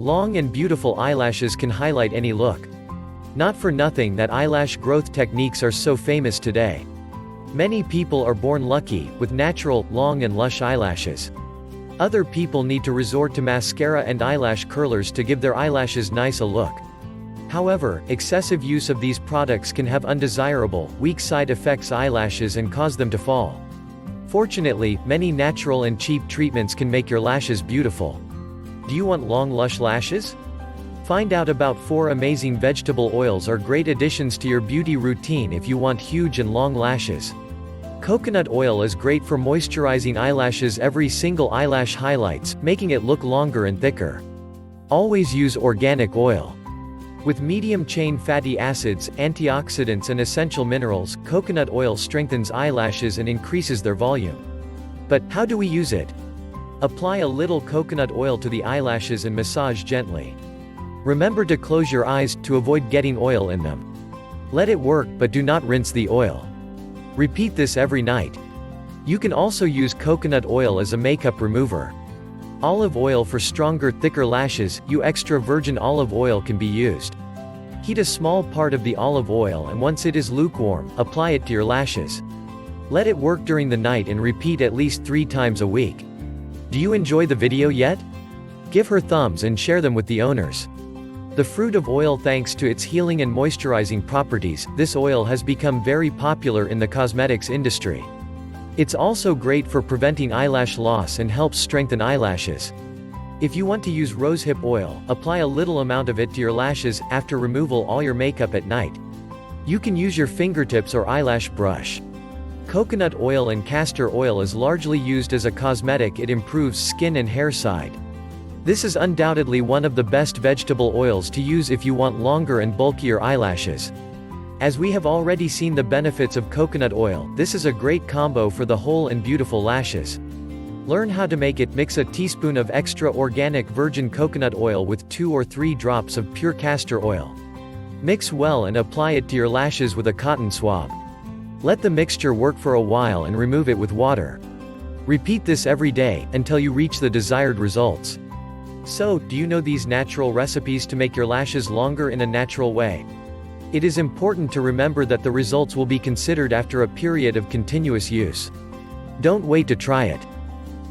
Long and beautiful eyelashes can highlight any look. Not for nothing that eyelash growth techniques are so famous today. Many people are born lucky, with natural, long and lush eyelashes. Other people need to resort to mascara and eyelash curlers to give their eyelashes nice a look. However, excessive use of these products can have undesirable, weak side effects eyelashes and cause them to fall. Fortunately, many natural and cheap treatments can make your lashes beautiful. Do you want long lush lashes? Find out about 4 amazing vegetable oils are great additions to your beauty routine if you want huge and long lashes. Coconut oil is great for moisturizing eyelashes. Every single eyelash highlights, making it look longer and thicker. Always use organic oil. With medium-chain fatty acids, antioxidants and essential minerals, coconut oil strengthens eyelashes and increases their volume. But, how do we use it? Apply a little coconut oil to the eyelashes and massage gently. Remember to close your eyes, to avoid getting oil in them. Let it work, but do not rinse the oil. Repeat this every night. You can also use coconut oil as a makeup remover. Olive oil for stronger, thicker lashes. Extra virgin olive oil can be used. Heat a small part of the olive oil and once it is lukewarm, apply it to your lashes. Let it work during the night and repeat at least 3 times a week. Do you enjoy the video yet? Give her thumbs and share them with the owners. The fruit of oil. Thanks to its healing and moisturizing properties, this oil has become very popular in the cosmetics industry. It's also great for preventing eyelash loss and helps strengthen eyelashes. If you want to use rosehip oil, apply a little amount of it to your lashes, after removal all your makeup at night. You can use your fingertips or eyelash brush. Coconut oil and castor oil is largely used as a cosmetic. It improves skin and hair side. This is undoubtedly one of the best vegetable oils to use if you want longer and bulkier eyelashes. As we have already seen the benefits of coconut oil, this is a great combo for the whole and beautiful lashes. Learn how to make it. Mix a teaspoon of extra organic virgin coconut oil with 2 or 3 drops of pure castor oil. Mix well and apply it to your lashes with a cotton swab. Let the mixture work for a while and remove it with water. Repeat this every day, until you reach the desired results. So, do you know these natural recipes to make your lashes longer in a natural way? It is important to remember that the results will be considered after a period of continuous use. Don't wait to try it.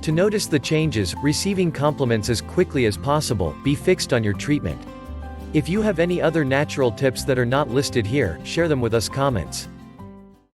To notice the changes, receiving compliments as quickly as possible, be fixed on your treatment. If you have any other natural tips that are not listed here, share them with us. Comments.